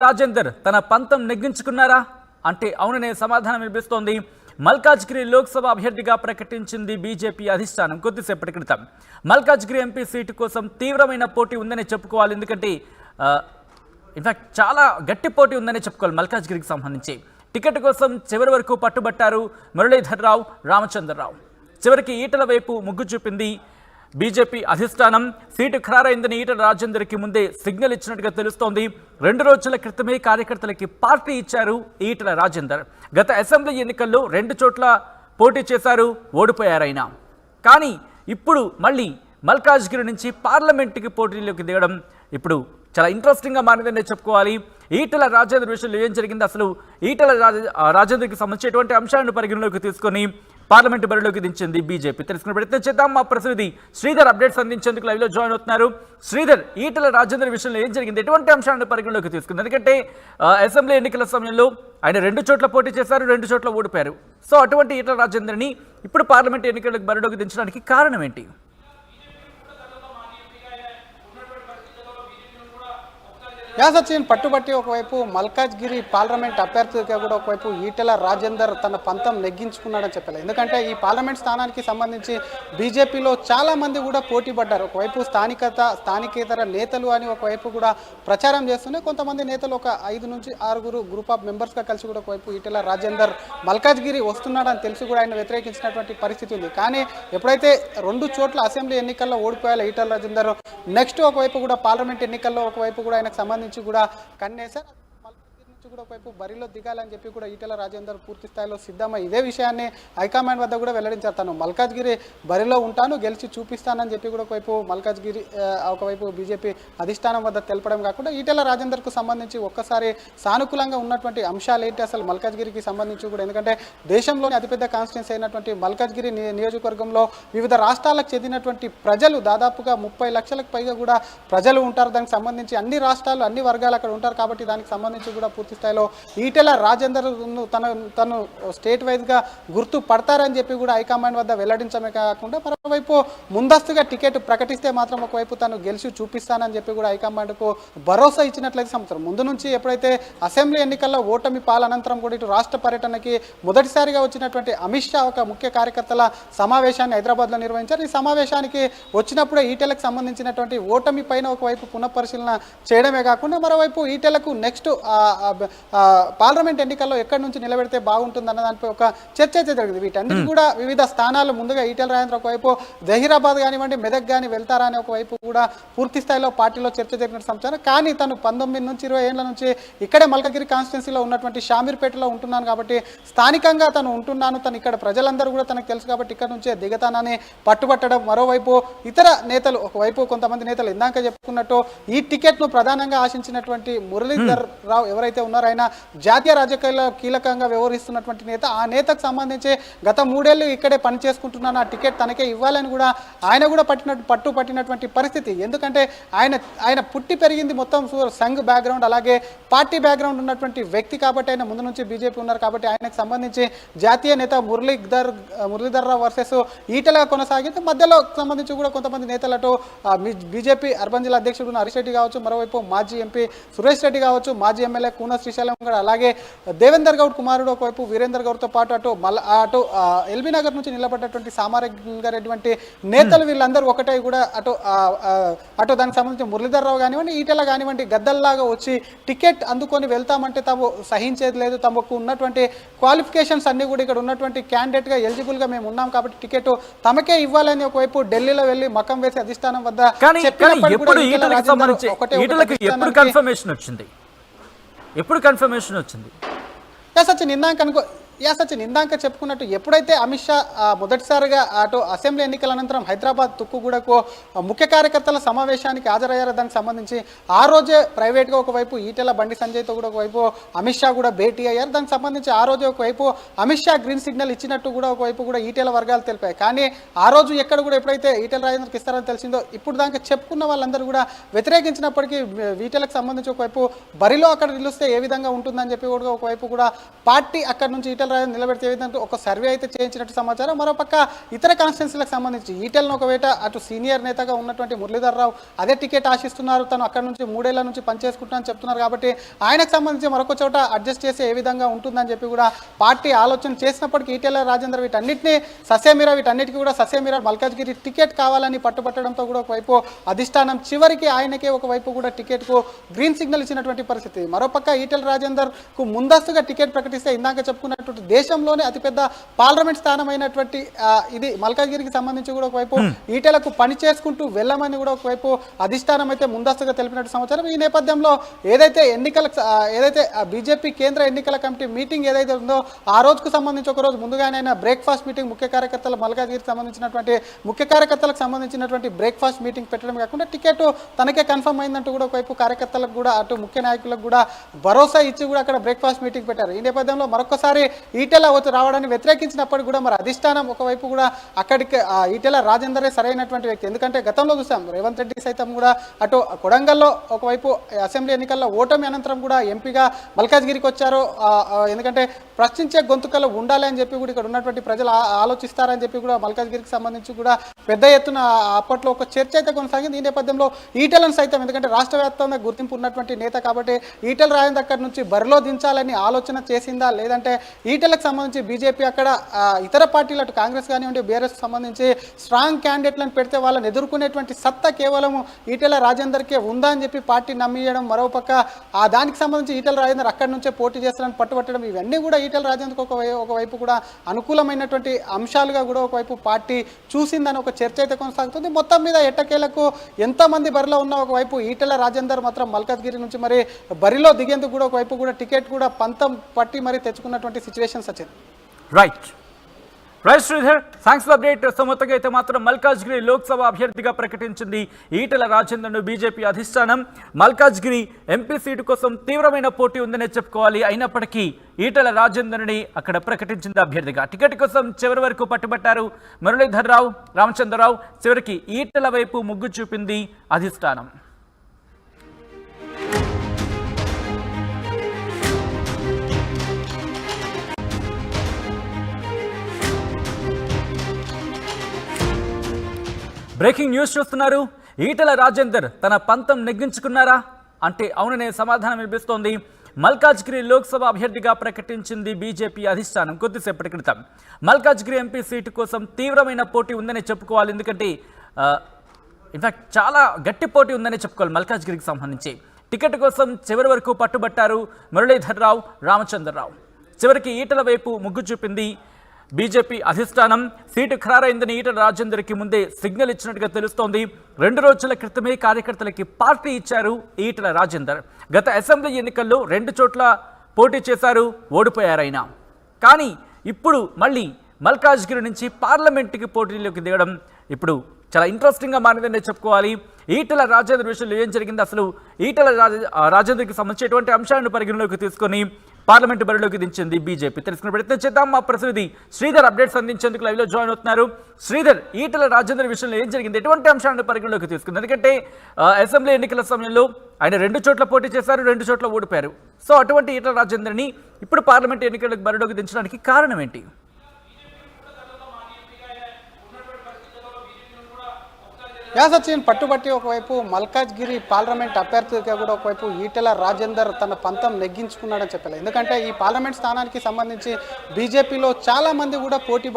రాజేందర్ తన పంతం నెగ్గించుకున్నారా అంటే అవుననే సమాధానం వినిపిస్తోంది. మల్కాజ్గిరి లోక్సభ అభ్యర్థిగా ప్రకటించింది బీజేపీ అధిష్టానం. కొద్దిసేపటి క్రితం మల్కాజ్గిరి ఎంపీ సీటు కోసం తీవ్రమైన పోటీ ఉందని చెప్పుకోవాలి. ఎందుకంటే ఇన్ఫాక్ట్ చాలా గట్టి పోటీ ఉందని చెప్పుకోవాలి. మల్కాజ్గిరికి సంబంధించి టికెట్ కోసం చివరి వరకు పట్టుబట్టారు మురళీధర్ రావు, రామచంద్రరావు. చివరికి ఈటల వైపు మొగ్గు చూపింది బీజేపీ అధిష్టానం. సీటు ఖరారైందని ఈటల రాజేందర్కి ముందే సిగ్నల్ ఇచ్చినట్టుగా తెలుస్తోంది. 2 రోజుల క్రితమే కార్యకర్తలకి పార్టీ ఇచ్చారు ఈటల రాజేందర్. గత అసెంబ్లీ ఎన్నికల్లో 2 చోట్ల పోటీ చేశారు, ఓడిపోయారైనా. కానీ ఇప్పుడు మళ్ళీ మల్కాజ్గిరి నుంచి పార్లమెంటుకి పోటీలోకి దిగడం ఇప్పుడు చాలా ఇంట్రెస్టింగ్గా మారిందనే చెప్పుకోవాలి. ఈటల రాజేందర్ విషయంలో ఏం జరిగింది, అసలు ఈటల రాజేందర్కి సంబంధించినటువంటి అంశాలను పరిగణలోకి తీసుకొని పార్లమెంటు బరిలోకి దించింది బీజేపీ. తెలుసుకునే ప్రయత్నం చేద్దాం. మా ప్రతినిధి శ్రీధర్ అప్డేట్స్ అందించేందుకు లైవ్లో జాయిన్ అవుతున్నారు. శ్రీధర్, ఈటల రాజేందర్ విషయంలో ఏం జరిగింది, ఎటువంటి అంశాలను పరిగణలోకి తీసుకుంది? ఎందుకంటే అసెంబ్లీ ఎన్నికల సమయంలో ఆయన 2 చోట్ల పోటీ చేశారు, 2 చోట్ల ఓడిపోయారు. సో అటువంటి ఈటల రాజేందర్ని ఇప్పుడు పార్లమెంటు ఎన్నికలకు బరిలోకి దించడానికి కారణం ఏంటి? సచిన్ పట్టుబట్టి ఒకవైపు మల్కాజ్గిరి పార్లమెంట్ అభ్యర్థిగా కూడా ఒకవైపు ఈటల రాజేందర్ తన పంతం నెగ్గించుకున్నాడని చెప్పాలి. ఎందుకంటే ఈ పార్లమెంట్ స్థానానికి సంబంధించి బీజేపీలో చాలా మంది కూడా పోటీ పడ్డారు. ఒకవైపు స్థానికేతర నేతలు అని ఒకవైపు కూడా ప్రచారం చేస్తూనే కొంతమంది నేతలు ఒక 5 నుంచి 6 గ్రూప్ ఆఫ్ మెంబర్స్గా కలిసి కూడా ఒకవైపు ఈటల రాజేందర్ మల్కాజ్గిరి వస్తున్నాడని తెలిసి కూడా ఆయన వ్యతిరేకించినటువంటి పరిస్థితి ఉంది. కానీ ఎప్పుడైతే 2 చోట్ల అసెంబ్లీ ఎన్నికల్లో ఓడిపోయాలో ఈటల రాజేందర్, నెక్స్ట్ ఒకవైపు కూడా పార్లమెంట్ ఎన్నికల్లో ఒకవైపు కూడా ఆయనకు సంబంధించి కూడా కన్నేశారు. కూడా ఒకవైపు బరిలో దిగాలని చెప్పి కూడా ఈటల రాజేందర్ పూర్తి స్థాయిలో సిద్ధమై ఇదే విషయాన్ని హైకమాండ్ వద్ద కూడా వెల్లడించారు. తను మల్కాజ్గిరి బరిలో ఉంటాను, గెలిచి చూపిస్తానని చెప్పి కూడా ఒకవైపు మల్కాజ్గిరి ఒకవైపు బీజేపీ అధిష్టానం వద్ద తెలపడం కాకుండా ఈటల రాజేందర్కు సంబంధించి ఒక్కసారి సానుకూలంగా ఉన్నటువంటి అంశాలు ఏంటి, అసలు మల్కాజ్గిరికి సంబంధించి కూడా, ఎందుకంటే దేశంలోని అతిపెద్ద కాన్స్టిట్యున్సీ అయినటువంటి మల్కాజ్గిరి నియోజకవర్గంలో వివిధ రాష్ట్రాలకు చెందినటువంటి ప్రజలు దాదాపుగా 30 లక్షలకు పైగా కూడా ప్రజలు ఉంటారు. దానికి సంబంధించి అన్ని రాష్ట్రాలు అన్ని వర్గాలు అక్కడ ఉంటారు. కాబట్టి దానికి సంబంధించి కూడా పూర్తి స్థాయిలో ఈటల రాజేందర్ తను స్టేట్ వైజ్గా గుర్తుపడతారని చెప్పి కూడా హైకమాండ్ వద్ద వెల్లడించమే కాకుండా మరోవైపు ముందస్తుగా టికెట్ ప్రకటిస్తే మాత్రం ఒకవైపు తను గెలిచి చూపిస్తానని చెప్పి కూడా హైకమాండ్కు భరోసా ఇచ్చినట్లయితే సంవత్సరం ముందు నుంచి ఎప్పుడైతే అసెంబ్లీ ఎన్నికల్లో ఓటమి పాలనంతరం కూడా ఇటు రాష్ట్ర పర్యటనకి మొదటిసారిగా వచ్చినటువంటి అమిత్ షా ఒక ముఖ్య కార్యకర్తల సమావేశాన్ని హైదరాబాద్లో నిర్వహించారు. ఈ సమావేశానికి వచ్చినప్పుడే ఈటలకు సంబంధించినటువంటి ఓటమి పైన ఒకవైపు పునఃపరిశీలన చేయడమే కాకుండా మరోవైపు ఈటలకు నెక్స్ట్ పార్లమెంట్ ఎన్నికల్లో ఎక్కడి నుంచి నిలబెడితే బాగుంటుందన్న దానిపై ఒక చర్చ అయితే జరిగింది. వీటన్నిటి కూడా వివిధ స్థానాలు ముందుగా ఈటల రాజేంద్ర ఒకవైపు జహీరాబాద్ కానివ్వండి, మెదక్ కానీ వెళ్తారా అని ఒకవైపు కూడా పూర్తి స్థాయిలో పార్టీలో చర్చ జరిగిన సమాచారం. కానీ తను 19 నుంచి 20 ఏళ్ల నుంచి ఇక్కడే మల్కాజ్గిరి కాన్స్టిట్యున్సీలో ఉన్నటువంటి షామీర్పేటలో ఉంటున్నాను కాబట్టి స్థానికంగా తను ఉంటున్నాను, తను ఇక్కడ ప్రజలందరూ కూడా తనకు తెలుసు కాబట్టి ఇక్కడ నుంచే దిగతానని పట్టుబట్టడం. మరోవైపు ఇతర నేతలు ఒకవైపు కొంతమంది నేతలు ఇందాక చెప్పుకున్నట్టు ఈ టికెట్ను ప్రధానంగా ఆశించినటువంటి మురళీధర్ రావు ఎవరైతే ఉన్నారో ఆయన జాతీయ రాజకీయాల్లో కీలకంగా వ్యవహరిస్తున్నటువంటి నేత. ఆ నేతకు సంబంధించి గత 3 ఏళ్ళు ఇక్కడే పని చేసుకుంటున్నాను, ఆ టికెట్ తనకే ఇవ్వాలని కూడా ఆయన కూడా పట్టినటువంటి పరిస్థితి. ఎందుకంటే ఆయన పుట్టి పెరిగింది మొత్తం సంఘ్ బ్యాక్గ్రౌండ్ అలాగే పార్టీ బ్యాక్గ్రౌండ్ ఉన్నటువంటి వ్యక్తి కాబట్టి ఆయన ముందు నుంచి బీజేపీ ఉన్నారు కాబట్టి ఆయనకు సంబంధించి జాతీయ నేత మురళీధర్ రావు వర్సెస్ ఈటలా కొనసాగింది. మధ్యలో సంబంధించి కూడా కొంతమంది నేతలు అటు బీజేపీ అర్బన్ జిల్లా అధ్యక్షుడు హరీష్ రెడ్డి కావచ్చు, మరోవైపు మాజీ ఎంపీ సురేష్ రెడ్డి కావచ్చు, మాజీ ఎమ్మెల్యే కూన శ్రీశైలం కూడా, అలాగే దేవేందర్ గౌడ్ కుమారుడు ఒకవైపు వీరేందర్ గౌడ్తో పాటు అటు ఎల్బీ నగర్ నుంచి నిలబడ్డటువంటి సామారెడ్డి వంటి నేతలు వీళ్ళందరూ ఒకటే కూడా అటు దానికి సంబంధించి మురళీధర్ రావు కానివ్వండి, ఈటల కానివ్వండి గద్దల్లాగా వచ్చి టికెట్ అందుకొని వెళ్తామంటే తాము సహించేది లేదు, తమకు ఉన్నటువంటి క్వాలిఫికేషన్స్ అన్ని కూడా ఇక్కడ ఉన్నటువంటి క్యాండిడేట్గా ఎలిజిబుల్గా మేము ఉన్నాం కాబట్టి టికెట్ తమకే ఇవ్వాలని ఒకవైపు ఢిల్లీలో వెళ్ళి మకం వేసి అధిష్టానం వద్ద ఎప్పుడు కన్ఫర్మేషన్ వచ్చింది? సచిన్ ఇందాక చెప్పుకున్నట్టు ఎప్పుడైతే అమిత్ షా మొదటిసారిగా అటు అసెంబ్లీ ఎన్నికల అనంతరం హైదరాబాద్ తుక్కుగూడకు ముఖ్య కార్యకర్తల సమావేశానికి హాజరయ్యారో దానికి సంబంధించి ఆ రోజే ప్రైవేట్గా ఒకవైపు ఈటెల బండి సంజయ్తో కూడా ఒకవైపు అమిత్ షా కూడా భేటీ అయ్యారు. దానికి సంబంధించి ఆ రోజే ఒకవైపు అమిత్ షా గ్రీన్ సిగ్నల్ ఇచ్చినట్టు కూడా ఒకవైపు కూడా ఈటెల వర్గాలు తెలిపాయి. కానీ ఆ రోజు ఎక్కడ కూడా ఎప్పుడైతే ఈటెల రాజేందర్కి ఇస్తారని తెలిసిందో ఇప్పుడు దాకా చెప్పుకున్న వాళ్ళందరూ కూడా వ్యతిరేకించినప్పటికీ ఈటెలకు సంబంధించి ఒకవైపు బరిలో అక్కడ నిలిస్తే ఏ విధంగా ఉంటుందని చెప్పి కూడా ఒకవైపు కూడా పార్టీ అక్కడ నుంచి ఈటెల ఈటెల రాజేందర్ నిలబెడితే ఏ విధంగా ఒక సర్వే అయితే చేయించినట్టు సమాచారం. మరోపక్క ఇతర కాన్స్టిట్యున్సీలకు సంబంధించి ఈటెలను ఒకవేళ అటు సీనియర్ నేతగా ఉన్నటువంటి మురళీధర్ రావు అదే టికెట్ ఆశిస్తున్నారు, తను అక్కడ నుంచి 3 ఏళ్ల నుంచి పనిచేసుకుంటానని చెప్తున్నారు కాబట్టి ఆయనకు సంబంధించి మరొక చోట అడ్జస్ట్ చేసి ఏ విధంగా ఉంటుందని చెప్పి కూడా పార్టీ ఆలోచన చేసినప్పటికీ ఈటెల రాజేందర్ వీటన్నిటికీ కూడా ససేమిరా మల్కాజ్గిరి టికెట్ కావాలని పట్టుబట్టడంతో కూడా ఒకవైపు అధిష్టానం చివరికి ఆయనకే ఒకవైపు కూడా టికెట్కు గ్రీన్ సిగ్నల్ ఇచ్చినటువంటి పరిస్థితి. మరోపక్క ఈటెల రాజేందర్కు ముందస్తుగా టికెట్ ప్రకటిస్తే ఇందాక చెప్పుకున్నటువంటి దేశంలోనే అతిపెద్ద పార్లమెంట్ స్థానమైనటువంటి ఇది మల్కాజ్గిరికి సంబంధించి కూడా ఒకవైపు ఈటెలకు పని చేసుకుంటూ వెళ్ళమని కూడా ఒకవైపు అధిష్టానం అయితే ముందస్తుగా తెలిపినట్టు సమాచారం. ఈ నేపథ్యంలో ఏదైతే బీజేపీ కేంద్ర ఎన్నికల కమిటీ మీటింగ్ ఏదైతే ఉందో ఆ రోజుకు సంబంధించి ఒక రోజు ముందుగానే బ్రేక్ఫాస్ట్ మీటింగ్ ముఖ్య కార్యకర్తల మల్కాజ్గిరికి సంబంధించినటువంటి ముఖ్య కార్యకర్తలకు సంబంధించినటువంటి బ్రేక్ఫాస్ట్ మీటింగ్ పెట్టడం కాకుండా టికెట్ తనకే కన్ఫర్మ్ అయిందంటూ కూడా ఒకవైపు కార్యకర్తలకు కూడా అటు ముఖ్య నాయకులకు కూడా భరోసా ఇచ్చి కూడా అక్కడ బ్రేక్ఫాస్ట్ మీటింగ్ పెట్టారు. ఈ నేపథ్యంలో మరొకసారి ఈటెల రావడాన్ని వ్యతిరేకించినప్పటికీ కూడా మరి అధిష్టానం ఒకవైపు కూడా అక్కడికి ఈటెల రాజేందరే సరైనటువంటి వ్యక్తి. ఎందుకంటే గతంలో చూసాం రేవంత్ రెడ్డి సైతం కూడా అటు కొడంగల్లో ఒకవైపు అసెంబ్లీ ఎన్నికల్లో ఓటమి అనంతరం కూడా ఎంపీగా మల్కాజ్గిరికి వచ్చారు. ఎందుకంటే ప్రశ్నించే గొంతుకలు ఉండాలి అని చెప్పి కూడా ఇక్కడ ఉన్నటువంటి ప్రజలు ఆలోచిస్తారని చెప్పి కూడా మల్కాజ్గిరికి సంబంధించి కూడా పెద్ద ఎత్తున అప్పట్లో ఒక చర్చ అయితే కొనసాగింది. ఈ నేపథ్యంలో ఈటెలను సైతం ఎందుకంటే రాష్ట్ర వ్యాప్తంగా గుర్తింపు ఉన్నటువంటి నేత కాబట్టి ఈటెల రాజేందర్ అక్కడి నుంచి బరిలో దించాలని ఆలోచన చేసిందా, లేదంటే ఈటెలకు సంబంధించి బీజేపీ అక్కడ ఇతర పార్టీలు అటు కాంగ్రెస్ కానివ్వండి బీఆర్ఎస్ సంబంధించి స్ట్రాంగ్ క్యాండిడేట్లను పెడితే వాళ్ళని ఎదుర్కొనేటువంటి సత్తా కేవలం ఈటెల రాజేందర్కే ఉందా అని చెప్పి పార్టీ నమ్మియడం, మరోపక్క దానికి సంబంధించి ఈటెల రాజేందర్ అక్కడి నుంచే పోటీ చేస్తారని పట్టుబట్టడం, ఇవన్నీ కూడా ఈటెల రాజేందర్కి ఒకవైపు కూడా అనుకూలమైనటువంటి అంశాలుగా కూడా ఒకవైపు పార్టీ చూసిందని ఒక చర్చ అయితే కొనసాగుతుంది. మొత్తం మీద ఎట్టకేలకు ఎంతమంది బరిలో ఉన్న ఒకవైపు ఈటెల రాజేందర్ మాత్రం మల్కాజ్గిరి నుంచి మరి బరిలో దిగేందుకు కూడా ఒకవైపు కూడా టికెట్ కూడా పంతం పట్టి మరి తెచ్చుకున్నటువంటి సిచ్యువేషన్స్ వచ్చింది. Right Sridhar, thanks for update. So మొత్తంగా అయితే మాత్రం మల్కాజ్గిరి లోక్సభ అభ్యర్థిగా ప్రకటించింది ఈటెల రాజేందర్ను బీజేపీ అధిష్టానం. మల్కాజ్గిరి ఎంపీ సీటు కోసం తీవ్రమైన పోటీ ఉందనే చెప్పుకోవాలి. అయినప్పటికీ ఈటెల రాజేందర్ని అక్కడ ప్రకటించింది అభ్యర్థిగా. టికెట్ కోసం చివరి వరకు పట్టుబట్టారు మురళీధర్ రావు, రామచంద్రరావు. చివరికి ఈటెల వైపు మొగ్గు చూపింది అధిష్టానం. బ్రేకింగ్ న్యూస్ చూస్తున్నారు. ఈటెల రాజేందర్ తన పంతం నెగ్గించుకున్నారా అంటే అవుననే సమాధానం వినిపిస్తోంది. మల్కాజ్గిరి లోక్సభ అభ్యర్థిగా ప్రకటించింది బీజేపీ అధిష్టానం కొద్దిసేపటి క్రితం. మల్కాజ్గిరి ఎంపీ సీటు కోసం తీవ్రమైన పోటీ ఉందని చెప్పుకోవాలి. ఎందుకంటే ఇన్ఫాక్ట్ చాలా గట్టి పోటీ ఉందని చెప్పుకోవాలి మల్కాజ్గిరికి సంబంధించి. టికెట్ కోసం చివరి వరకు పట్టుబట్టారు మురళీధర్ రావు, రామచంద్రరావు. చివరికి ఈటెల వైపు మొగ్గు చూపింది బీజేపీ అధిష్టానం. సీటు ఖరారైందని ఈటెల రాజేందర్కి ముందే సిగ్నల్ ఇచ్చినట్టుగా తెలుస్తోంది. 2 రోజుల క్రితమే కార్యకర్తలకి పార్టీ ఇచ్చారు ఈటెల రాజేందర్. గత అసెంబ్లీ ఎన్నికల్లో 2 చోట్ల పోటీ చేశారు, ఓడిపోయారైనా. కానీ ఇప్పుడు మళ్ళీ మల్కాజ్గిరి నుంచి పార్లమెంటుకి పోటీలోకి దిగడం ఇప్పుడు చాలా ఇంట్రెస్టింగ్గా మారిందని చెప్పుకోవాలి. ఈటెల రాజేందర్ విషయంలో ఏం జరిగింది, అసలు ఈటెల రాజేందర్కి సంబంధించినటువంటి అంశాలను పరిగణలోకి తీసుకొని పార్లమెంటు బరిలోకి దించింది బీజేపీ. తెలుసుకునే ప్రయత్నం చేద్దాం. మా ప్రతినిధి శ్రీధర్ అప్డేట్స్ అందించేందుకు లైవ్లో జాయిన్ అవుతున్నారు. శ్రీధర్, ఈటెల రాజేందర్ విషయంలో ఏం జరిగింది, ఎటువంటి అంశాలను పరిగణలోకి తీసుకుంది? ఎందుకంటే అసెంబ్లీ ఎన్నికల సమయంలో ఆయన 2 చోట్ల పోటీ చేశారు, 2 చోట్ల ఓడిపోయారు. సో అటువంటి ఈటెల రాజేందర్ని ఇప్పుడు పార్లమెంటు ఎన్నికలకు బరిలోకి దించడానికి కారణం ఏంటి? సచిన్ పట్టుబట్టి ఒకవైపు మల్కాజ్గిరి పార్లమెంట్ అభ్యర్థిగా కూడా ఒకవైపు ఈటెల రాజేందర్ తన పంతం నెగ్గించుకున్నాడని చెప్పాలి. ఎందుకంటే ఈ పార్లమెంట్ స్థానానికి సంబంధించి బీజేపీలో చాలా మంది కూడా పోటీ